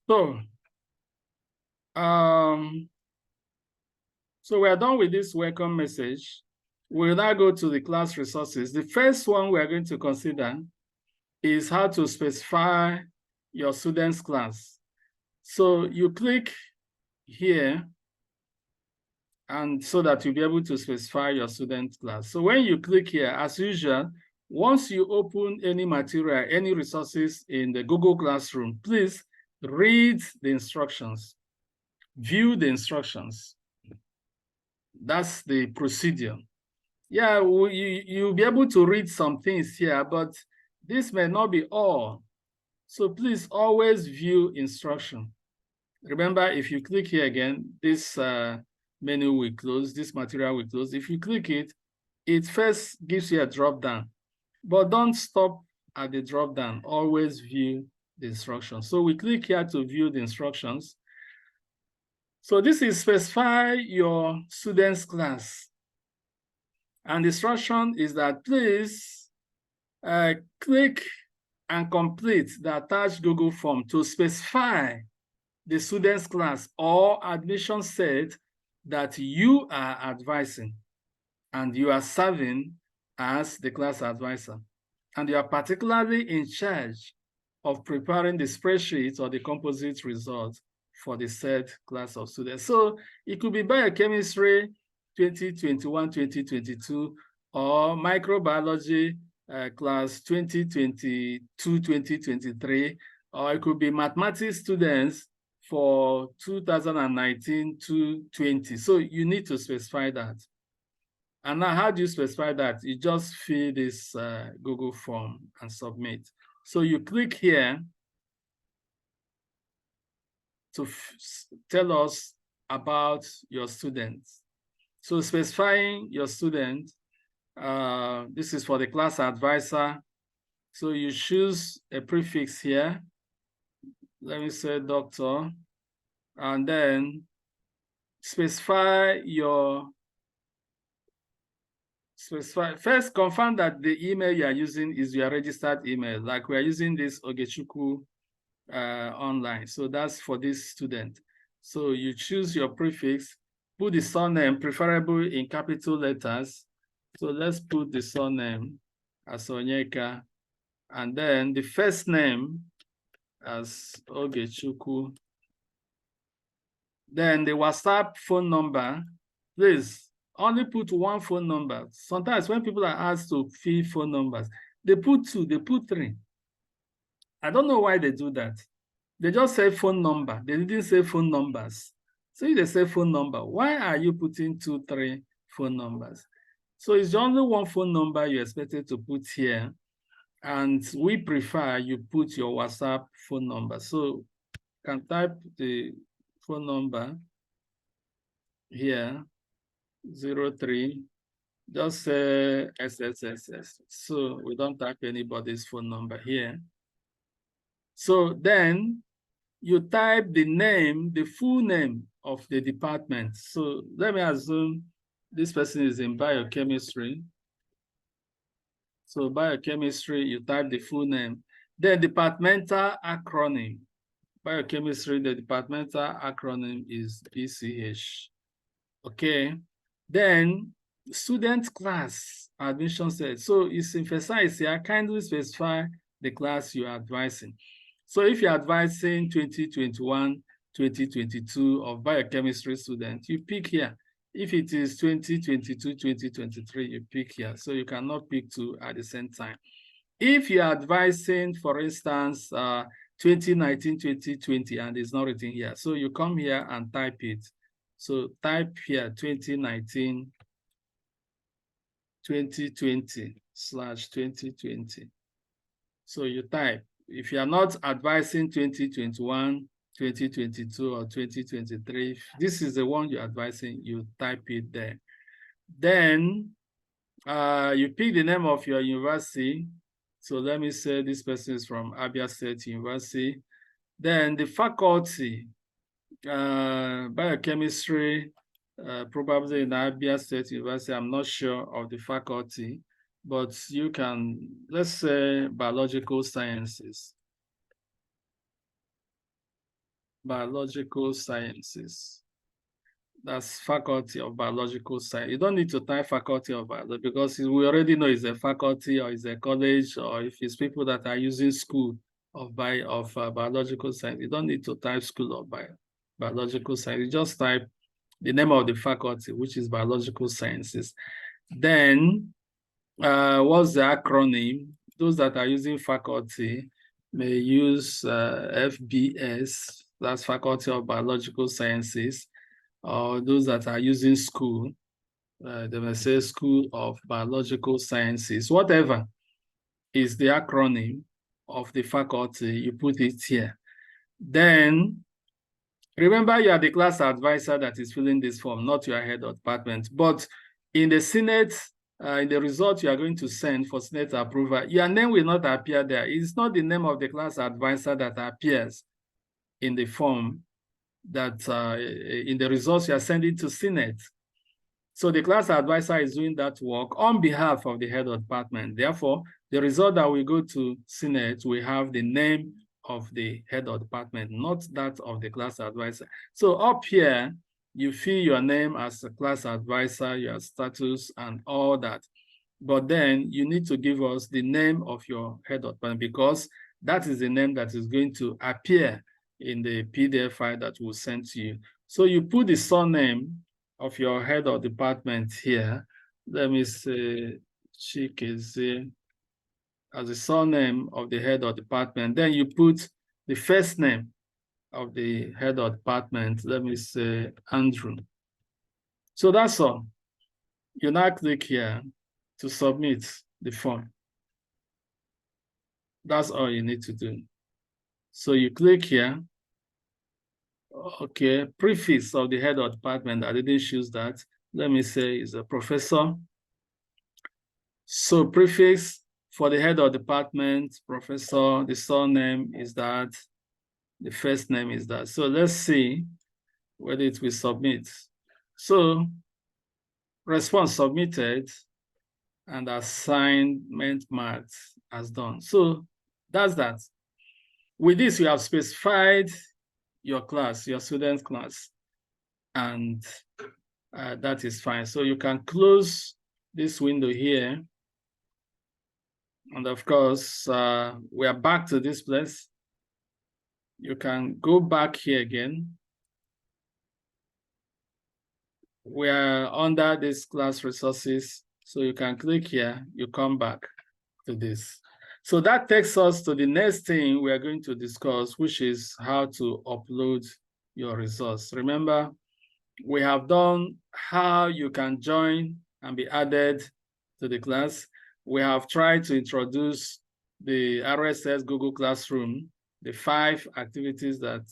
So, so we are done with this welcome message. We'll now go to the class resources. The first one we are going to consider is how to specify your student's class. So you click here, and so that you'll be able to specify your student class. So when you click here, as usual, once you open any material, any resources in the Google Classroom, please read the instructions, view the instructions. That's the procedure. Yeah, you'll be able to read some things here, but this may not be all. So please always view instruction. Remember, if you click here again, this menu will close, this material will close. If you click it, it first gives you a drop down, but don't stop at the drop down. Always view the instructions. So we click here to view the instructions. So this is specify your student's class. And the instruction is that please click and complete the attached Google form to specify the student's class or admission set that you are advising and you are serving as the class advisor. And you are particularly in charge of preparing the spreadsheet or the composite results for the said class of students. So it could be biochemistry 2021-2022 or microbiology class 2022-2023, or it could be mathematics students for 2019-20. So you need to specify that. And now how do you specify that? You just fill this Google form and submit. So you click here to tell us about your students. So specifying your student, this is for the class advisor. So you choose a prefix here. Let me say doctor, and then specify your, first confirm that the email you are using is your registered email, like we are using this Ogechukwu online. So that's for this student. So you choose your prefix, put the surname, preferable in capital letters. So let's put the surname as Onyeka, and then the first name as Ogechukwu. Then the WhatsApp phone number, please only put one phone number. Sometimes when people are asked to fill phone numbers, they put two, they put three. I don't know why they do that. They just say phone number. They didn't say phone numbers. So if they say phone number, why are you putting 2, 3 phone numbers? So it's only one phone number you're expected to put here. And we prefer you put your WhatsApp phone number. So you can type the phone number here, 03, just say SSSS. So we don't type anybody's phone number here. So then you type the name, the full name of the department. So let me assume this person is in biochemistry. So biochemistry, you type the full name. Then departmental acronym. Biochemistry, the departmental acronym is BCH. Okay. Then student class admission set. So it's emphasized here, kindly specify the class you're advising. So if you're advising 2021, 2022 of biochemistry students, you pick here. If it is 2022, 2023, you pick here. So you cannot pick two at the same time. If you're advising, for instance, 2019, 2020, and it's not written here, so you come here and type it. So type here 2019, 2020/2020. So you type. If you are not advising 2021, 2022, or 2023, if this is the one you're advising, you type it there. Then you pick the name of your university. So let me say this person is from Abia State University. Then the faculty, biochemistry, probably in Abia State University. I'm not sure of the faculty, but you can, let's say, biological sciences. Biological Sciences. That's Faculty of Biological Science. You don't need to type Faculty of Biology because we already know it's a faculty or it's a college, or if it's people that are using School of Biological Science, you don't need to type School of Biological Science. You just type the name of the faculty, which is Biological Sciences. Then, what's the acronym? Those that are using faculty may use FBS, that's Faculty of Biological Sciences, or those that are using school, they may say School of Biological Sciences. Whatever is the acronym of the faculty, you put it here. Then, remember you are the class advisor that is filling this form, not your head of department. But in the Senate, in the result you are going to send for Senate approval, your name will not appear there. It's not the name of the class advisor that appears in the form that in the results you are sending to Senate. So the class advisor is doing that work on behalf of the head of department. Therefore, the result that we go to Senate, we have the name of the head of department, not that of the class advisor. So up here, you fill your name as a class advisor, your status and all that. But then you need to give us the name of your head of department because that is the name that is going to appear in the PDF file that we'll send to you. So you put the surname of your head of department here. Let me say Chikeze as the surname of the head of department. Then you put the first name of the head of department. Let me say Andrew. So that's all. You now click here to submit the form. That's all you need to do. So you click here. Okay, prefix of the head of department, I didn't choose that. Let me say is a professor. So prefix for the head of department, professor, the surname is that, the first name is that. So let's see whether it will submit. So response submitted and assignment marked as done. So that's that. With this, you have specified your class, your student class, and that is fine. So you can close this window here. And of course, we are back to this place. You can go back here again. We are under this class resources. So you can click here, you come back to this. So that takes us to the next thing we are going to discuss, which is how to upload your results. Remember, we have done how you can join and be added to the class. We have tried to introduce the Rss Google Classroom, the 5 activities that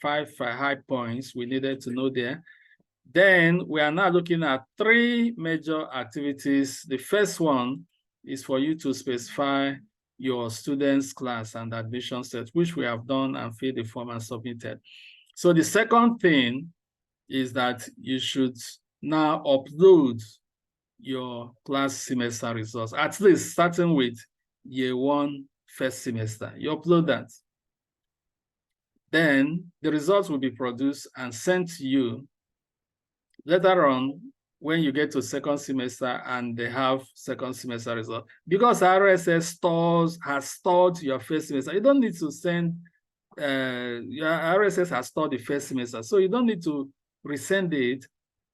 5 high points we needed to know there. Then we are now looking at 3 major activities. The first one is for you to specify your student's class and admission set, which we have done and filled the form and submitted. So the second thing is that you should now upload your class semester results, at least starting with year 1 first semester. You upload that. Then the results will be produced and sent to you later on when you get to second semester and they have second semester result. Because RSS has stored your first semester, you don't need to send, your RSS has stored the first semester, so you don't need to resend it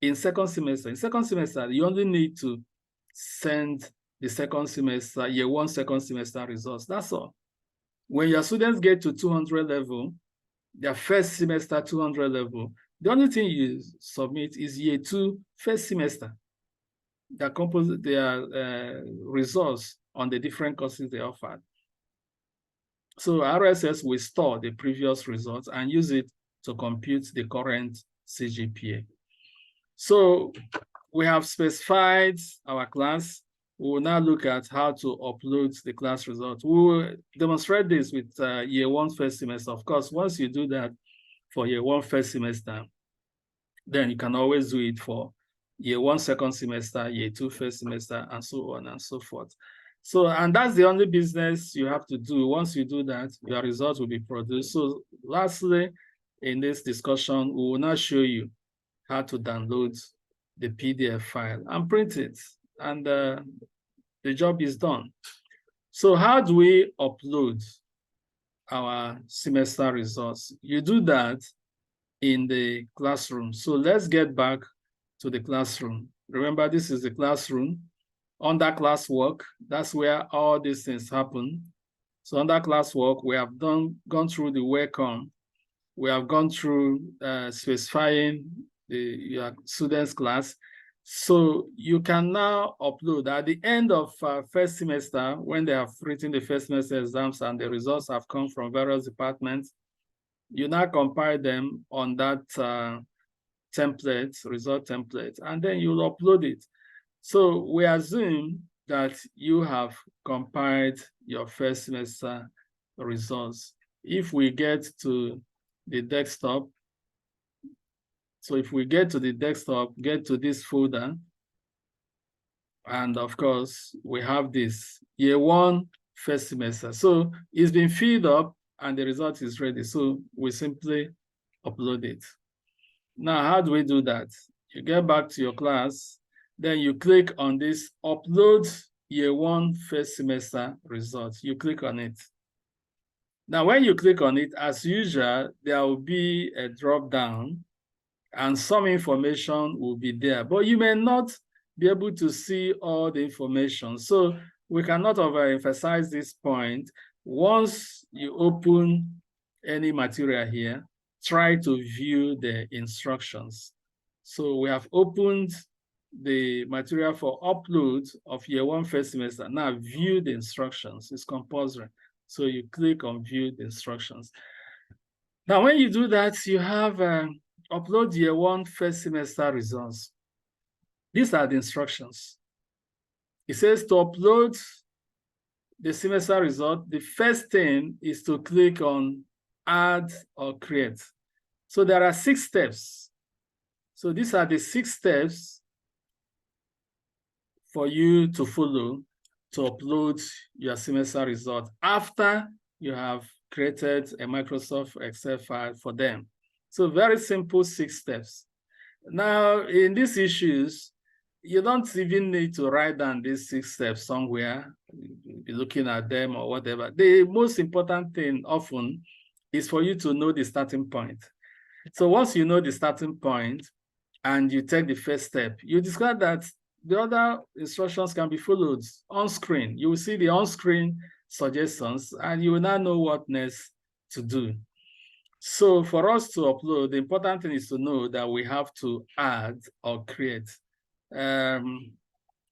in second semester. In second semester, you only need to send the second semester, year 1 second semester results, that's all. When your students get to 200 level, their first semester 200 level, the only thing you submit is year 2 first semester that compose their results on the different courses they offered. So RSS will store the previous results and use it to compute the current CGPA. So we have specified our class. We will now look at how to upload the class results. We will demonstrate this with year 1 first semester. Of course, once you do that for year 1 first semester, then you can always do it for year 1 second semester, year 2 first semester, and so on and so forth. So, and that's the only business you have to do. Once you do that, your results will be produced. So lastly, in this discussion, we will now show you how to download the PDF file and print it, and the job is done. So how do we upload our semester results? You do that in the classroom. So let's get back to the classroom. Remember, this is the classroom. Under classwork, that's where all these things happen. So under classwork, we have gone through the welcome. We have gone through specifying your students' class. So you can now upload at the end of first semester, when they have written the first semester exams and the results have come from various departments, you now compile them on that template, result template, and then you'll upload it. So we assume that you have compiled your first semester results. If we get to the desktop, so if we get to the desktop, get to this folder, and of course, we have this year one first semester. So it's been filled up and the result is ready. So we simply upload it. Now, how do we do that? You get back to your class, then you click on this upload year one first semester results. You click on it. Now, when you click on it, as usual, there will be a drop down and some information will be there, but you may not be able to see all the information. So we cannot overemphasize this point. Once you open any material here, try to view the instructions. So we have opened the material for upload of year one first semester. Now view the instructions, it's compulsory. So you click on view the instructions. Now when you do that, you have upload year one first semester results. These are the instructions. It says to upload the semester result, the first thing is to click on add or create. So there are 6 steps. So these are the 6 steps for you to follow to upload your semester result after you have created a Microsoft Excel file for them. So very simple 6 steps. Now, in these issues, you don't even need to write down these 6 steps somewhere, be looking at them or whatever. The most important thing often is for you to know the starting point. So once you know the starting point and you take the first step, you discover that the other instructions can be followed on screen. You will see the on-screen suggestions and you will now know what next to do. So for us to upload, the important thing is to know that we have to add or create.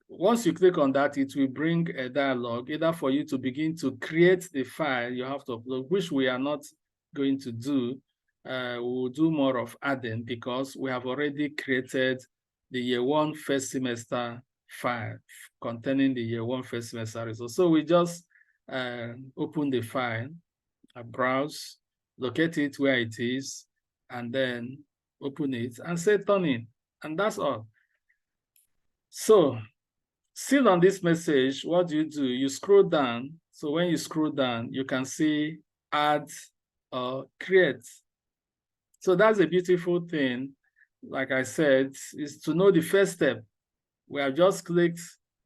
Once you click on that, it will bring a dialog either for you to begin to create the file you have to upload, which we are not going to do. We will do more of adding because we have already created the year one first semester file containing the year one first semester results. So we just open the file, browse, locate it where it is, and then open it and say turn in, and that's all. So still on this message, what do? You scroll down. So when you scroll down, you can see add or create. So that's a beautiful thing. Like I said, is to know the first step. We have just clicked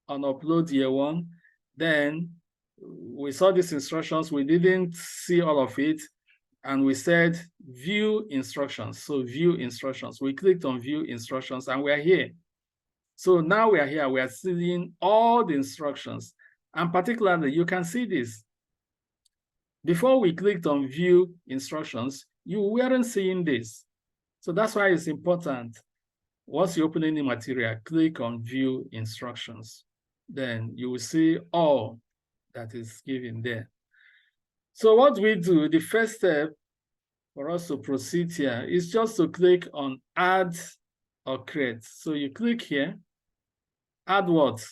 on upload year one. Then we saw these instructions. We didn't see all of it. And we said view instructions. So view instructions. We clicked on view instructions and we're here. So now we are here. We are seeing all the instructions. And particularly, you can see this. Before we clicked on view instructions, you weren't seeing this. So that's why it's important. Once you open any material, click on view instructions. Then you will see all that is given there. So what we do, the first step for us to proceed here is just to click on add or create. So you click here, add what?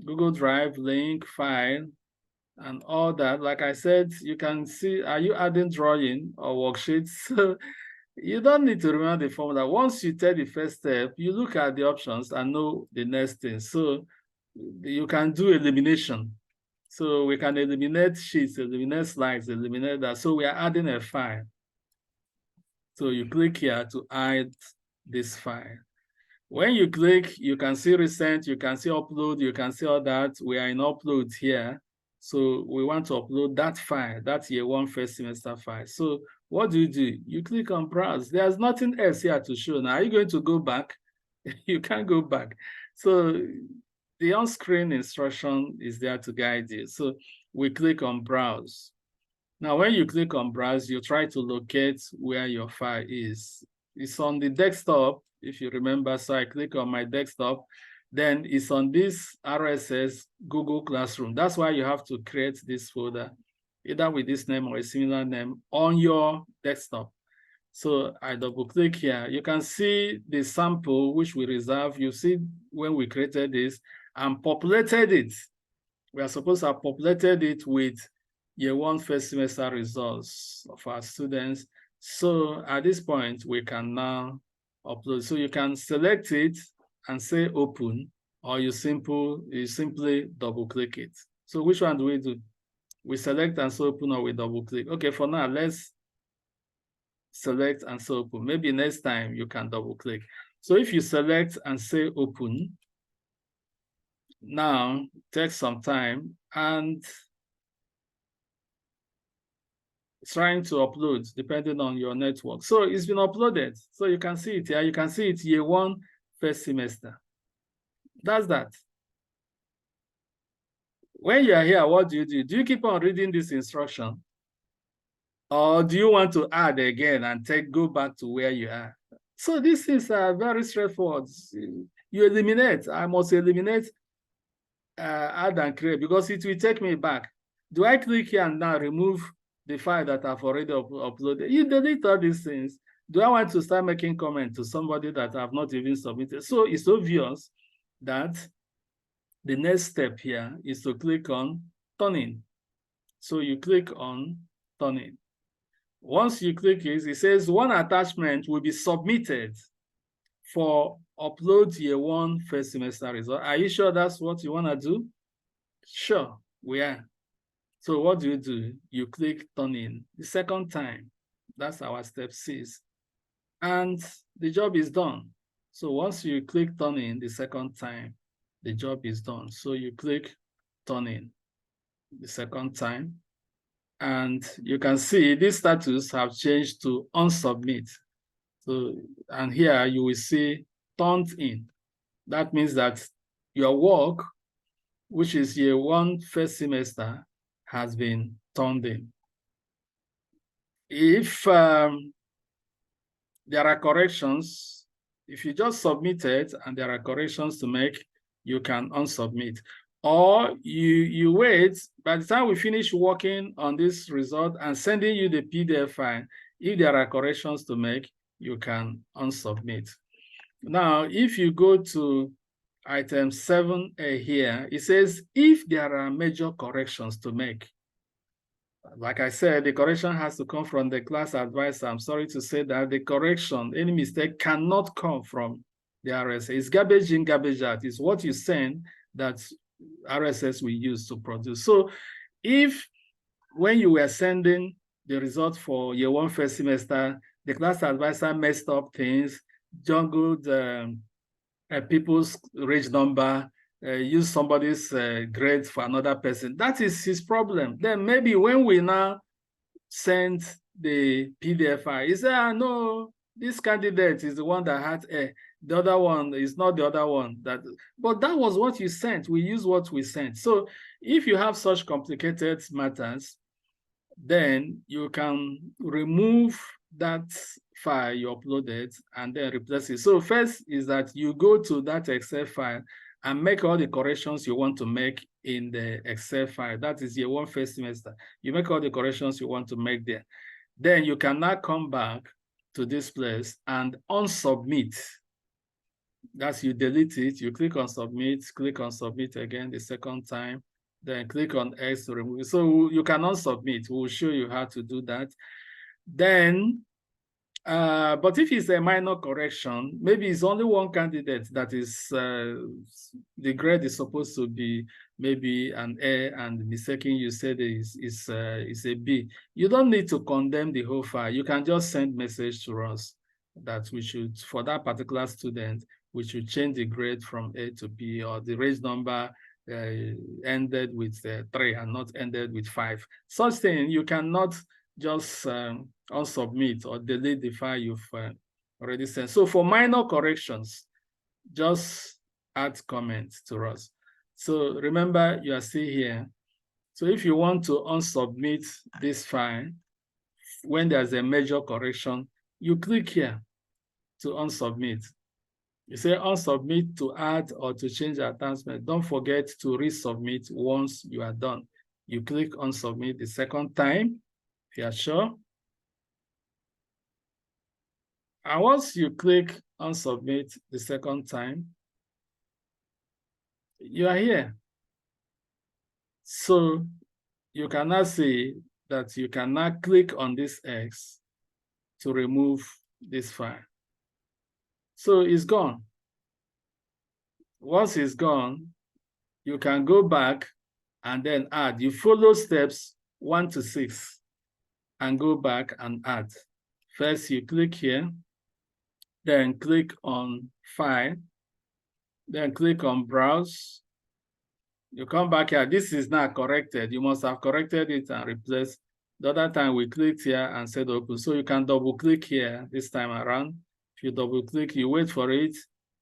Google Drive, link, file, and all that. Like I said, you can see, are you adding drawing or worksheets? So you don't need to remember the formula. Once you take the first step, you look at the options and know the next thing. So you can do elimination. So we can eliminate sheets, eliminate slides, eliminate that. So we are adding a file. So you click here to hide this file. When you click, you can see recent, you can see upload, you can see all that. We are in upload here. So we want to upload that file, that year one first semester file. So what do? You click on browse. There's nothing else here to show. Now, are you going to go back? You can't go back. So the on-screen instruction is there to guide you. So we click on browse. Now, when you click on browse, you try to locate where your file is. It's on the desktop, if you remember. So I click on my desktop, then it's on this Rss Google Classroom. That's why you have to create this folder, either with this name or a similar name on your desktop. So I double click here. You can see the sample which we reserve. You see when we created this and populated it. We are supposed to have populated it with year one first semester results of our students. So at this point, we can now upload. So you can select it and say open, or you simply double click it. So which one do we do? We select and say open, or we double click? Okay, for now, let's select and say open. Maybe next time you can double click. So if you select and say open, now take some time and trying to upload depending on your network. So it's been uploaded. So you can see it here. You can see it year one first semester. That's that. When you are here, what do? Do you keep on reading this instruction? Or do you want to add again and go back to where you are? So this is very straightforward. You eliminate. I must eliminate add and create because it will take me back. Do I click here and now remove the file that I've already uploaded? You delete all these things. Do I want to start making comment to somebody that I've not even submitted? So it's obvious that the next step here is to click on turn in. So you click on turn in. Once you click it says one attachment will be submitted for upload year one first semester result. Are you sure that's what you want to do? Sure, we are. So what do? You click turn in the second time. That's our step 6. And the job is done. So once you click turn in the second time, the job is done. So you click turn in the second time. And you can see this status have changed to unsubmit. So, and here you will see turned in. That means that your work, which is year one first semester, has been turned in. If there are corrections, if you just submit it and there are corrections to make, you can unsubmit. Or you wait, by the time we finish working on this result and sending you the PDF file, if there are corrections to make, you can unsubmit. Now, if you go to item 7A here, it says, if there are major corrections to make, like I said, the correction has to come from the class advisor. I'm sorry to say that the correction, any mistake cannot come from the RSS. It's garbage in, garbage out. It's what you send that RSS we use to produce. So if when you were sending the result for year one first semester, the class advisor messed up things, jungled people's rage number, use somebody's grade for another person, that is his problem. Then maybe when we now send the PDF file, he said, no, this candidate is the one that had A. The other one is not the other one. But that was what you sent. We use what we sent. So if you have such complicated matters, then you can remove that file you uploaded and then replace it. So first is that you go to that Excel file and make all the corrections you want to make in the Excel file. That is year one first semester. You make all the corrections you want to make there. Then you can now come back to this place and unsubmit. That's you delete it, you click on submit again the second time, then click on X to remove it. So you can unsubmit. We'll show you how to do that. Then But if it's a minor correction, maybe it's only one candidate that is, the grade is supposed to be maybe an A, and the second you said is a B. You don't need to condemn the whole file. You can just send message to us that we should, for that particular student, we should change the grade from A to B, or the range number ended with 3 and not ended with 5. Such thing, you cannot just unsubmit or delete the file you've already sent. So for minor corrections, just add comments to us. So remember, you are still here. So if you want to unsubmit this file, when there's a major correction, you click here to unsubmit. You say unsubmit to add or to change attachment. Don't forget to resubmit once you are done. You click unsubmit the second time, if you are sure. And once you click on submit the second time, you are here. So you can now see that you can now click on this X to remove this file. So it's gone. Once it's gone, you can go back and then add. You follow steps 1 to 6 and go back and add. First, you click here, then click on File, then click on Browse. You come back here. This is not corrected. You must have corrected it and replaced. The other time we clicked here and said open. So you can double click here this time around. If you double click, you wait for it.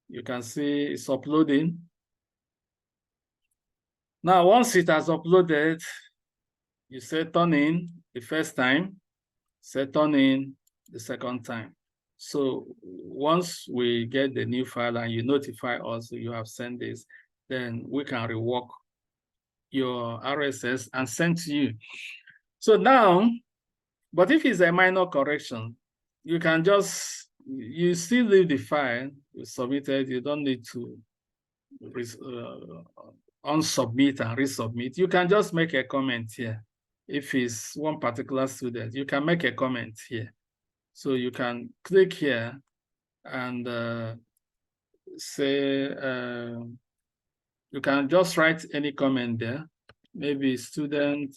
You can see it's uploading. Now, once it has uploaded, you say turn in the first time, say turn in the second time. So once we get the new file and you notify us you have sent this, then we can rework your RSS and send to you. So now, but if it's a minor correction, you can just, you still leave the file, you submitted, you don't need to unsubmit and resubmit. You can just make a comment here. If it's one particular student, you can make a comment here. So you can click here and say, you can just write any comment there. Maybe student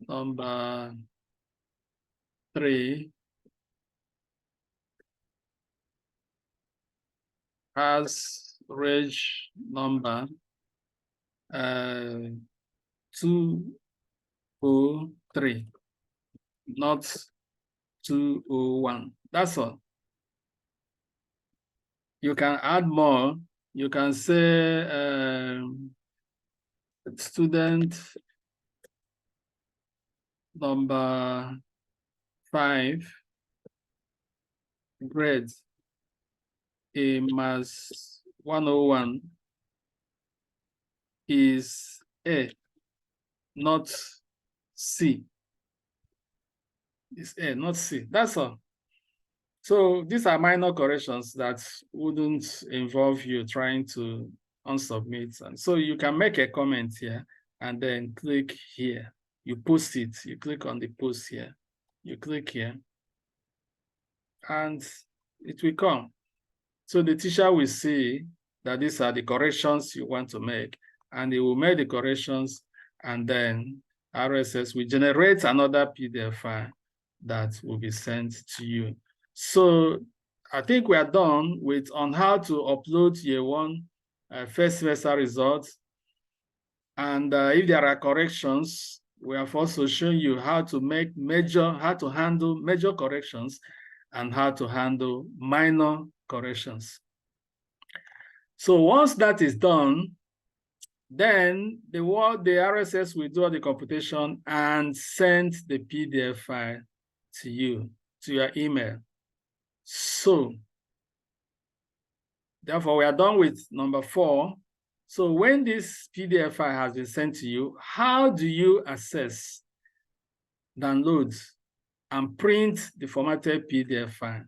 number 3 has range number 203, not 201. That's all. You can add more. You can say student number 5 grade A mass 101 is A, not C. It's A, not C. That's all. So these are minor corrections that wouldn't involve you trying to unsubmit. And so you can make a comment here and then click here. You post it. You click on the post here. You click here and it will come. So the teacher will see that these are the corrections you want to make, and he will make the corrections, and then RSS will generate another PDF file that will be sent to you. So I think we are done with on how to upload year 1 first semester results. And if there are corrections, we have also shown you how to handle major corrections and how to handle minor corrections. So once that is done, then the RSS will do the computation and send the PDF file to you, to your email. So therefore, we are done with number 4. So when this PDF file has been sent to you, how do you access, download, and print the formatted PDF file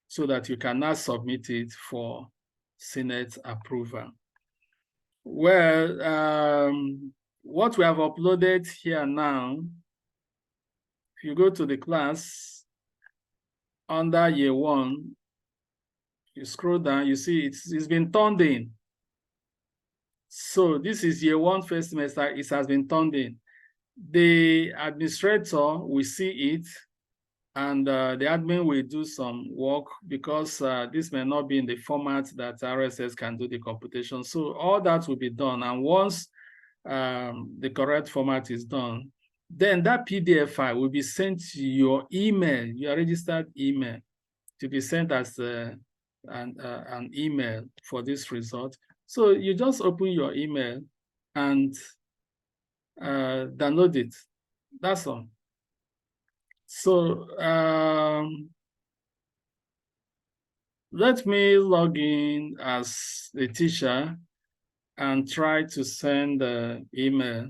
so that you can now submit it for Senate approval? Well, what we have uploaded here now, if you go to the class, under year 1, you scroll down, you see it's been turned in. So this is year 1 first semester, it has been turned in. The administrator will see it, and the admin will do some work because this may not be in the format that RSS can do the computation. So all that will be done. And once the correct format is done, then that PDF file will be sent to your email, your registered email, to be sent as an email for this result. So you just open your email and download it. That's all. So let me log in as a teacher and try to send the email.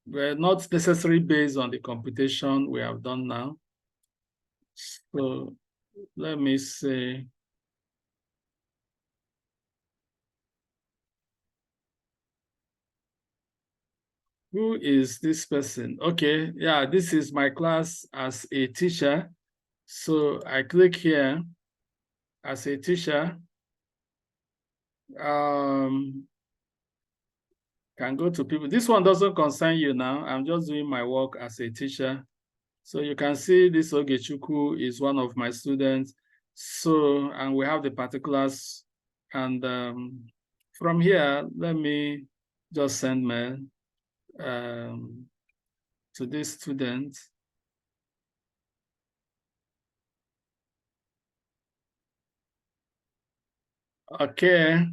Well, not necessarily based on the computation we have done now. So let me see. Who is this person? Okay, yeah, this is my class as a teacher. So I click here as a teacher. Can go to people. This one doesn't concern you now. I'm just doing my work as a teacher. So you can see this Ogechukwu is one of my students. So, and we have the particulars. And from here, let me just send mail to this student. Okay,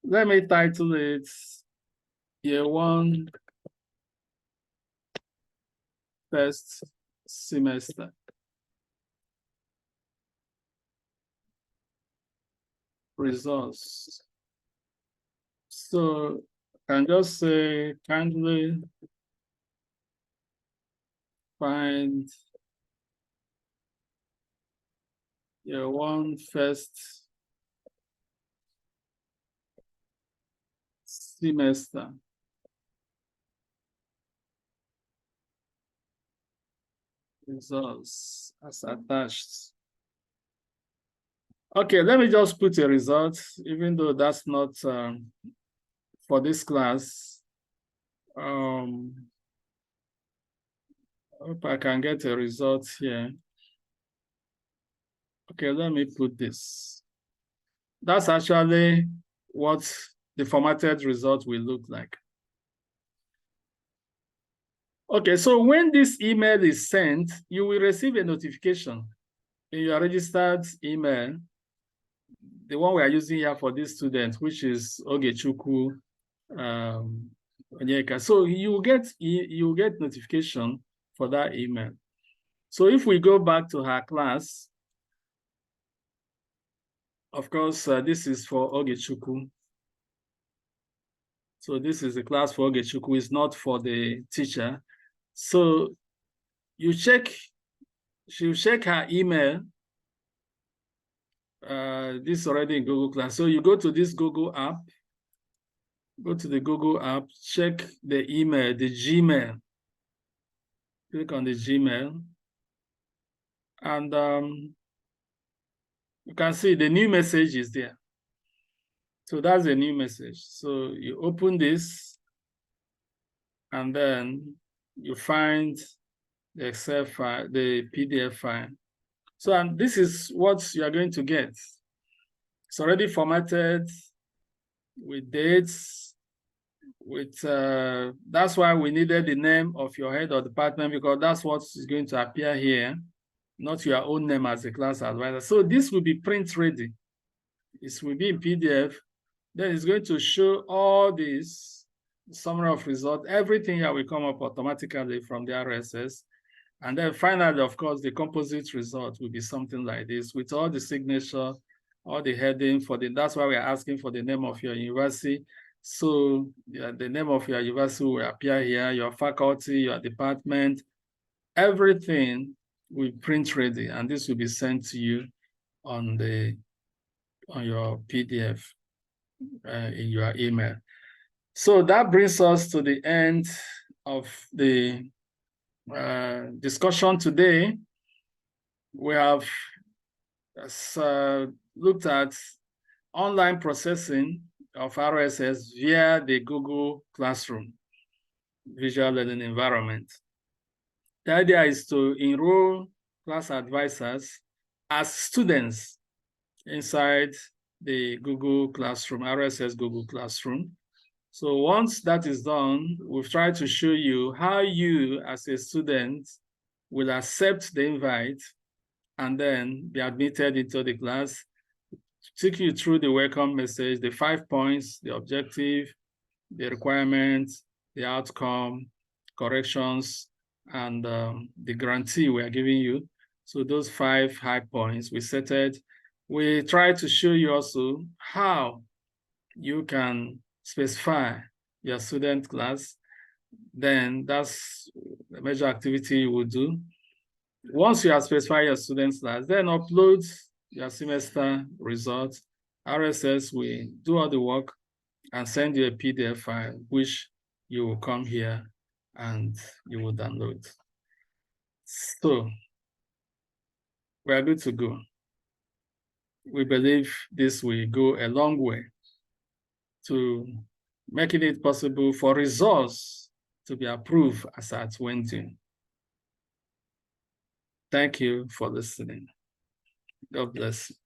let me title it Year 1 First Semester. Results. So I can just say kindly find Year 1 First Semester. Results as attached. Okay, let me just put a result, even though that's not for this class. Hope I can get a result here. Okay, let me put this. That's actually what the formatted result will look like. Okay, so when this email is sent, you will receive a notification in your registered email, the one we are using here for this student, which is Ogechukwu Onyeka. So you get notification for that email. So if we go back to her class, of course, this is for Ogechukwu. So this is the class for Ogechukwu, it's not for the teacher. So you check, she'll check her email. This is already in Google Class. So you go to this Google app, go to the Google app, check the email, the Gmail. Click on the Gmail. And you can see the new message is there. So that's a new message. So you open this, and then you find the Excel file, the PDF file. So and this is what you are going to get. It's already formatted with dates, with that's why we needed the name of your head of department, because that's what is going to appear here, not your own name as a class advisor. So this will be print ready. This will be in PDF. Then it's going to show all this summary of results. Everything here will come up automatically from the RSS. And then finally, of course, the composite result will be something like this with all the signature, all the heading for the, that's why we're asking for the name of your university. So yeah, the name of your university will appear here, your faculty, your department, everything will print ready, and this will be sent to you on your PDF in your email. So that brings us to the end of the discussion today. We have looked at online processing of RSS via the Google Classroom visual learning environment. The idea is to enroll class advisors as students inside the Google Classroom, RSS Google Classroom. So once that is done, we've tried to show you how you as a student will accept the invite and then be admitted into the class, take you through the welcome message, the 5 points, the objective, the requirements, the outcome, corrections, and the guarantee we are giving you. So those 5 high points we set it. We try to show you also how you can specify your student class. Then that's the major activity you will do. Once you have specified your student class, then upload your semester results. RSS will do all the work and send you a PDF file, which you will come here and you will download. So we are good to go. We believe this will go a long way to making it possible for results to be approved as at Wednesday. Thank you for listening. God bless you.